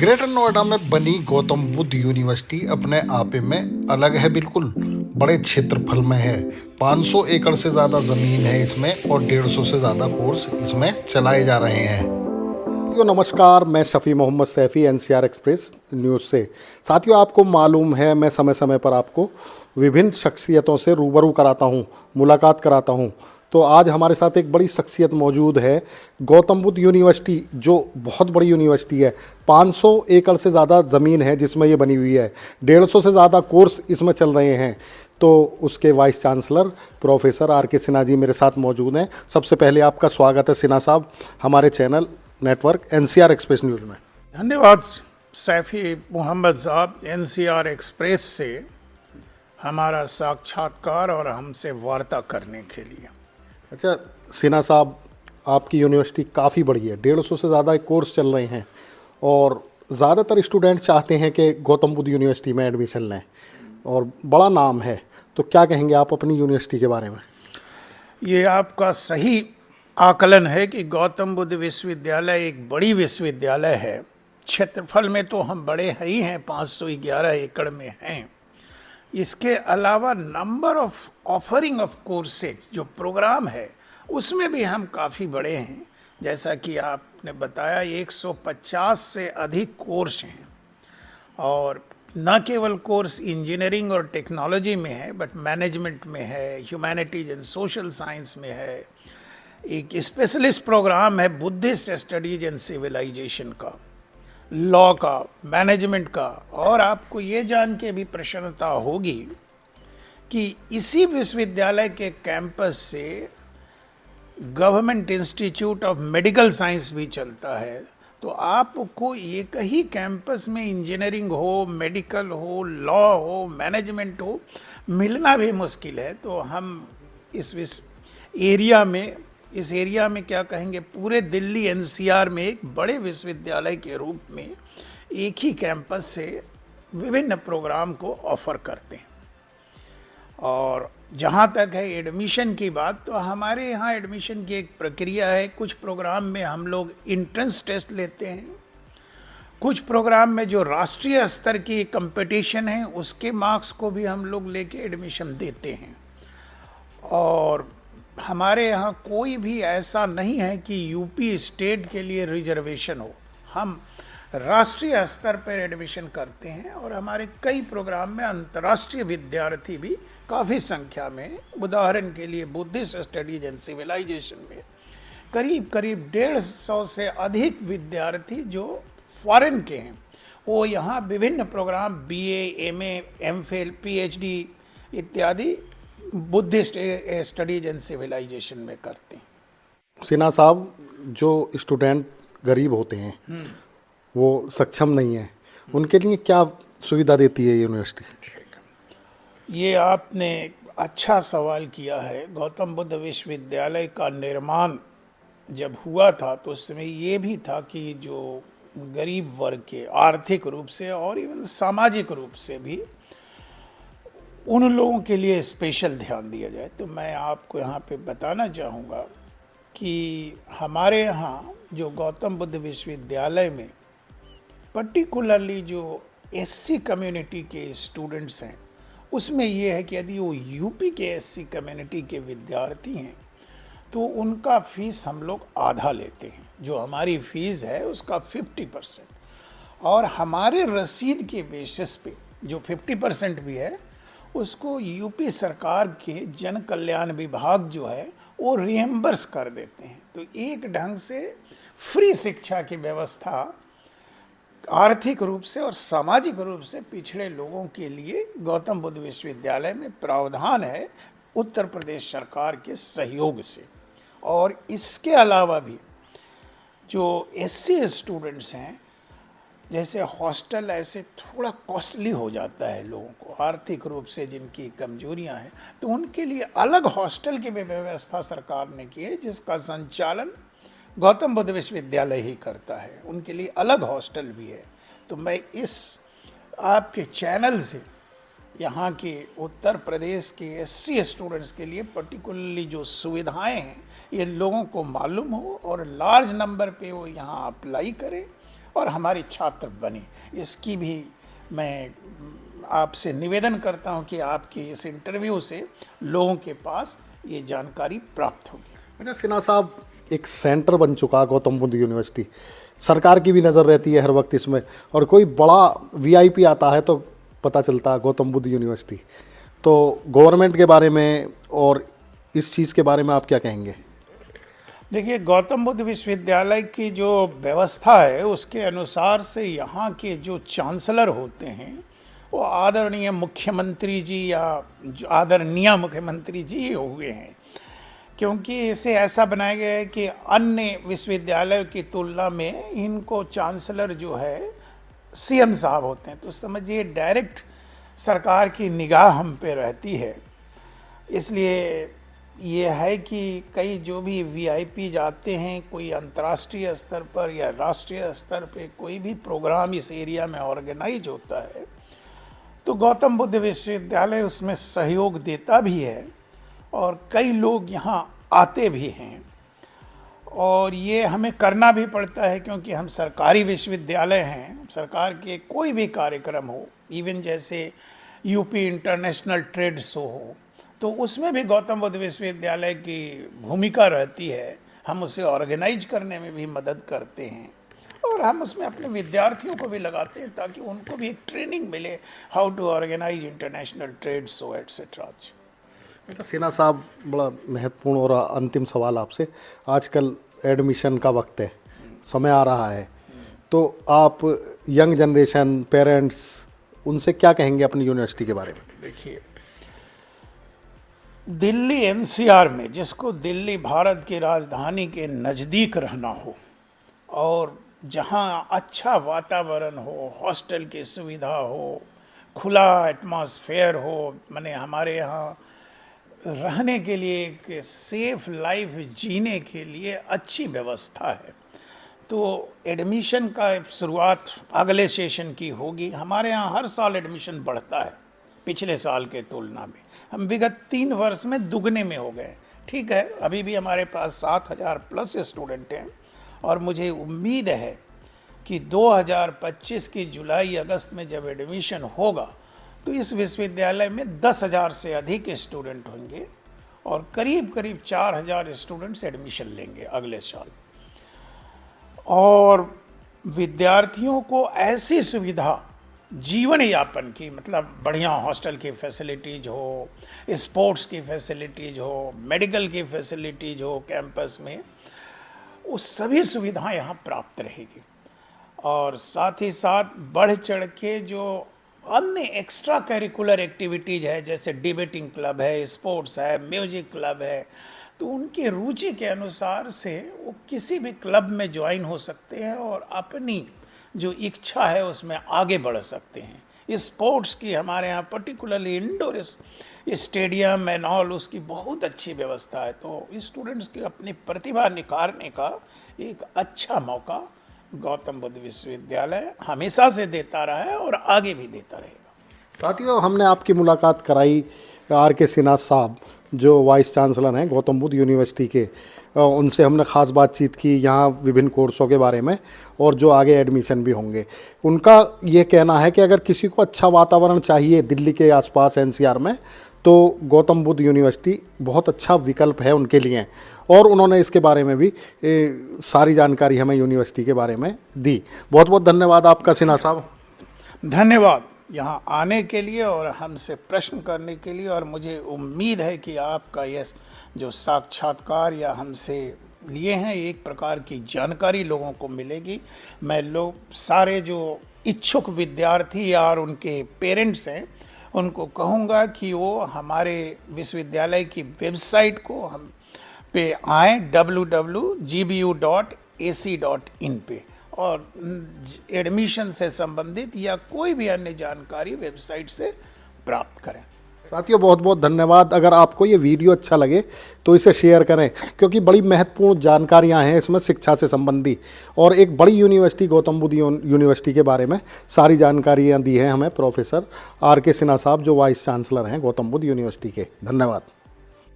Greater Noida में बनी Gautam Buddha university अपने आपे में अलग है बिल्कुल। बड़े क्षेत्रफल में है। 500 एकड़ से ज़्यादा ज़मीन है इसमें और 150 से ज़्यादा कोर्स इसमें चलाए जा रहे हैं। साथियों नमस्कार, मैं Shafi Mohammad Saifi NCR express news से। साथियों आपको मालूम है मैं समय समय पर आपको विभिन्न शख्सियतों से रूबरू कराता हूँ, मुलाकात कराता हूँ। तो आज हमारे साथ एक बड़ी शख्सियत मौजूद है। गौतम बुद्ध यूनिवर्सिटी जो बहुत बड़ी यूनिवर्सिटी है, 500 एकड़ से ज़्यादा ज़मीन है जिसमें ये बनी हुई है, 150 से ज़्यादा कोर्स इसमें चल रहे हैं। तो उसके वाइस चांसलर प्रोफेसर आर के सिन्हा जी मेरे साथ मौजूद हैं। सबसे पहले आपका स्वागत है सिन्हा साहब हमारे channel network NCR express news में। धन्यवाद सैफी मोहम्मद साहब, एनसीआर एक्सप्रेस से हमारा साक्षात्कार और हमसे वार्ता करने के लिए। अच्छा सिन्हा साहब, आपकी यूनिवर्सिटी काफ़ी बड़ी है, 150 से ज़्यादा कोर्स चल रहे हैं और ज़्यादातर स्टूडेंट चाहते हैं कि गौतम बुद्ध यूनिवर्सिटी में एडमिशन लें और बड़ा नाम है। तो क्या कहेंगे आप अपनी यूनिवर्सिटी के बारे में? ये आपका सही आकलन है कि गौतम बुद्ध विश्वविद्यालय एक बड़ी विश्वविद्यालय है। क्षेत्रफल में तो हम बड़े ही हैं, 511 एकड़ में हैं। इसके अलावा number of offering of courses जो प्रोग्राम है उसमें भी हम काफ़ी बड़े हैं। जैसा कि आपने बताया 150 से अधिक कोर्स हैं और न केवल कोर्स इंजीनियरिंग और टेक्नोलॉजी में है बट मैनेजमेंट में है, ह्यूमैनिटीज एंड सोशल साइंस में है। एक स्पेशलिस्ट प्रोग्राम है बुद्धिस्ट स्टडीज एंड सिविलाइजेशन का, लॉ का, मैनेजमेंट का। और आपको ये जान के भी प्रसन्नता होगी कि इसी विश्वविद्यालय के कैंपस से government institute of medical science भी चलता है। तो आपको एक ही कैंपस में इंजीनियरिंग हो, मेडिकल हो, लॉ हो, मैनेजमेंट हो मिलना भी मुश्किल है। तो हम इस एरिया में क्या कहेंगे, पूरे दिल्ली एनसीआर में एक बड़े विश्वविद्यालय के रूप में एक ही कैंपस से विभिन्न प्रोग्राम को ऑफर करते हैं। और जहाँ तक है एडमिशन की बात, तो हमारे यहाँ एडमिशन की एक प्रक्रिया है। कुछ प्रोग्राम में हम लोग इंट्रेंस टेस्ट लेते हैं, कुछ प्रोग्राम में जो राष्ट्रीय स्तर की कंपटीशन है उसके मार्क्स को भी हम लोग लेके एडमिशन देते हैं। और हमारे यहाँ कोई भी ऐसा नहीं है कि यूपी स्टेट के लिए रिजर्वेशन हो। हम राष्ट्रीय स्तर पर एडमिशन करते हैं और हमारे कई प्रोग्राम में अंतर्राष्ट्रीय विद्यार्थी भी काफ़ी संख्या में, उदाहरण के लिए बुद्धिस्ट स्टडीज एंड सिविलाइजेशन में करीब 150 से अधिक विद्यार्थी जो फॉरेन के हैं वो यहाँ विभिन्न programme BA, MA, MPhil, PhD इत्यादि बुद्धिस्ट स्टडीज एंड सिविलाइजेशन में करते हैं। सिन्हा साहब, जो स्टूडेंट गरीब होते हैं वो सक्षम नहीं है, उनके लिए क्या सुविधा देती है यूनिवर्सिटी? ये आपने अच्छा सवाल किया है। गौतम बुद्ध विश्वविद्यालय का निर्माण जब हुआ था तो उस समय ये भी था कि जो गरीब वर्ग के आर्थिक रूप से और इवन सामाजिक रूप से भी उन लोगों के लिए स्पेशल ध्यान दिया जाए। तो मैं आपको यहाँ पे बताना चाहूँगा कि हमारे यहाँ जो गौतम बुद्ध विश्वविद्यालय में पर्टिकुलरली जो एससी कम्युनिटी के स्टूडेंट्स हैं उसमें ये है कि यदि वो यूपी के एससी कम्युनिटी के विद्यार्थी हैं तो उनका फीस हम लोग आधा लेते हैं। जो हमारी फीस है उसका 50%, और हमारे रसीद के बेसिस पे जो 50% भी है उसको यूपी सरकार के जन कल्याण विभाग जो है वो रिएम्बर्स कर देते हैं। तो एक ढंग से फ्री शिक्षा की व्यवस्था आर्थिक रूप से और सामाजिक रूप से पिछड़े लोगों के लिए गौतम बुद्ध विश्वविद्यालय में प्रावधान है उत्तर प्रदेश सरकार के सहयोग से। और इसके अलावा भी जो एससी स्टूडेंट्स हैं, जैसे हॉस्टल ऐसे थोड़ा कॉस्टली हो जाता है लोगों को आर्थिक रूप से, जिनकी कमजोरियां हैं, तो उनके लिए अलग हॉस्टल की भी व्यवस्था सरकार ने की है जिसका संचालन गौतम बुद्ध विश्वविद्यालय ही करता है। उनके लिए अलग हॉस्टल भी है। तो मैं इस आपके चैनल से यहाँ के उत्तर प्रदेश के एससी स्टूडेंट्स के लिए पर्टिकुलरली जो सुविधाएं हैं ये लोगों को मालूम हो और लार्ज नंबर पे वो यहाँ अप्लाई करें और हमारी छात्र बने। इसकी भी मैं आपसे निवेदन करता हूं कि आपके इस इंटरव्यू से लोगों के पास ये जानकारी प्राप्त होगी। अच्छा सिन्हा साहब, एक सेंटर बन चुका गौतम बुद्ध यूनिवर्सिटी, सरकार की भी नज़र रहती है हर वक्त इसमें, और कोई बड़ा वीआईपी आता है तो पता चलता है गौतम बुद्ध यूनिवर्सिटी। तो गवर्नमेंट के बारे में और इस चीज़ के बारे में आप क्या कहेंगे? देखिए, गौतम बुद्ध विश्वविद्यालय की जो व्यवस्था है उसके अनुसार से यहाँ के जो चांसलर होते हैं वो आदरणीय मुख्यमंत्री जी या जो आदरणीय मुख्यमंत्री जी हुए हैं, क्योंकि इसे ऐसा बनाया गया है कि अन्य विश्वविद्यालयों की तुलना में इनको चांसलर जो है सीएम साहब होते हैं। तो समझिए डायरेक्ट सरकार की निगाह हम पे रहती है। इसलिए ये है कि कई जो भी वीआईपी जाते हैं, कोई अंतर्राष्ट्रीय स्तर पर या राष्ट्रीय स्तर पे कोई भी प्रोग्राम इस एरिया में ऑर्गेनाइज होता है तो गौतम बुद्ध विश्वविद्यालय उसमें सहयोग देता भी है और कई लोग यहाँ आते भी हैं। और ये हमें करना भी पड़ता है क्योंकि हम सरकारी विश्वविद्यालय हैं। सरकार के कोई भी कार्यक्रम हो, इवन जैसे यूपी इंटरनेशनल ट्रेड शो हो, तो उसमें भी गौतम बुद्ध विश्वविद्यालय की भूमिका रहती है। हम उसे ऑर्गेनाइज करने में भी मदद करते हैं और हम उसमें अपने विद्यार्थियों को भी लगाते हैं ताकि उनको भी एक ट्रेनिंग मिले, how to organize international trade show etcetera. अच्छा सिन्हा साहब, बड़ा महत्वपूर्ण और अंतिम सवाल आपसे। आजकल एडमिशन का वक्त है, समय आ रहा है, तो आप यंग जनरेशन, पेरेंट्स, उनसे क्या कहेंगे अपनी यूनिवर्सिटी के बारे में? देखिए, दिल्ली एनसीआर में, जिसको दिल्ली भारत की राजधानी के नज़दीक रहना हो और जहाँ अच्छा वातावरण हो, हॉस्टल की सुविधा हो, खुला एटमॉस्फेयर हो, माने हमारे यहाँ रहने के लिए, एक सेफ लाइफ जीने के लिए अच्छी व्यवस्था है, तो एडमिशन का शुरुआत अगले सेशन की होगी। हमारे यहाँ हर साल एडमिशन बढ़ता है पिछले साल के तुलना में। हम विगत 3 वर्ष में दुगने में हो गए। ठीक है, अभी भी हमारे पास 7,000 प्लस स्टूडेंट हैं और मुझे उम्मीद है कि 2025 की जुलाई अगस्त में जब एडमिशन होगा तो इस विश्वविद्यालय में 10,000 से अधिक स्टूडेंट होंगे और करीब करीब 4,000 स्टूडेंट्स एडमिशन लेंगे अगले साल। और विद्यार्थियों को ऐसी सुविधा जीवन यापन की, मतलब बढ़िया हॉस्टल की फैसिलिटीज़ हो, स्पोर्ट्स की फैसिलिटीज़ हो, मेडिकल की फैसिलिटीज़ हो कैंपस में, वो सभी सुविधाएं यहाँ प्राप्त रहेगी। और साथ ही साथ बढ़ चढ़ के जो अन्य एक्स्ट्रा करिकुलर एक्टिविटीज़ है, जैसे डिबेटिंग क्लब है, स्पोर्ट्स है, म्यूजिक क्लब है, तो उनकी रुचि के अनुसार से वो किसी भी क्लब में ज्वाइन हो सकते हैं और अपनी जो इच्छा है उसमें आगे बढ़ सकते हैं। स्पोर्ट्स की हमारे यहाँ particularly indoor stadium and all, उसकी बहुत अच्छी व्यवस्था है। तो स्टूडेंट्स की अपनी प्रतिभा निखारने का एक अच्छा मौका गौतम बुद्ध विश्वविद्यालय हमेशा से देता रहा है और आगे भी देता रहेगा। साथियों, हमने आपकी मुलाकात कराई आर.के. सिन्हा साहब, जो वाइस चांसलर हैं गौतम बुद्ध यूनिवर्सिटी के। उनसे हमने ख़ास बातचीत की यहाँ विभिन्न कोर्सों के बारे में और जो आगे एडमिशन भी होंगे। उनका ये कहना है कि अगर किसी को अच्छा वातावरण चाहिए दिल्ली के आसपास एनसीआर में, तो गौतम बुद्ध यूनिवर्सिटी बहुत अच्छा विकल्प है उनके लिए। और उन्होंने इसके बारे में भी सारी जानकारी हमें यूनिवर्सिटी के बारे में दी। बहुत बहुत धन्यवाद आपका सिन्हा साहब। धन्यवाद यहाँ आने के लिए और हमसे प्रश्न करने के लिए। और मुझे उम्मीद है कि आपका यह जो साक्षात्कार या हमसे लिए हैं, एक प्रकार की जानकारी लोगों को मिलेगी। मैं लोग सारे जो इच्छुक विद्यार्थी और उनके पेरेंट्स हैं उनको कहूँगा कि वो हमारे विश्वविद्यालय की वेबसाइट को हम पे आएँ, www.gbu.ac.in पे, और एडमिशन से संबंधित या कोई भी अन्य जानकारी वेबसाइट से प्राप्त करें। साथियों, बहुत बहुत धन्यवाद। अगर आपको ये वीडियो अच्छा लगे तो इसे शेयर करें, क्योंकि बड़ी महत्वपूर्ण जानकारियां हैं इसमें शिक्षा से संबंधी, और एक बड़ी यूनिवर्सिटी गौतम बुद्ध यूनिवर्सिटी के बारे में सारी जानकारियां दी हैं हमें प्रोफेसर आर.के. सिन्हा साहब, जो वाइस चांसलर हैं गौतम बुद्ध यूनिवर्सिटी के। धन्यवाद।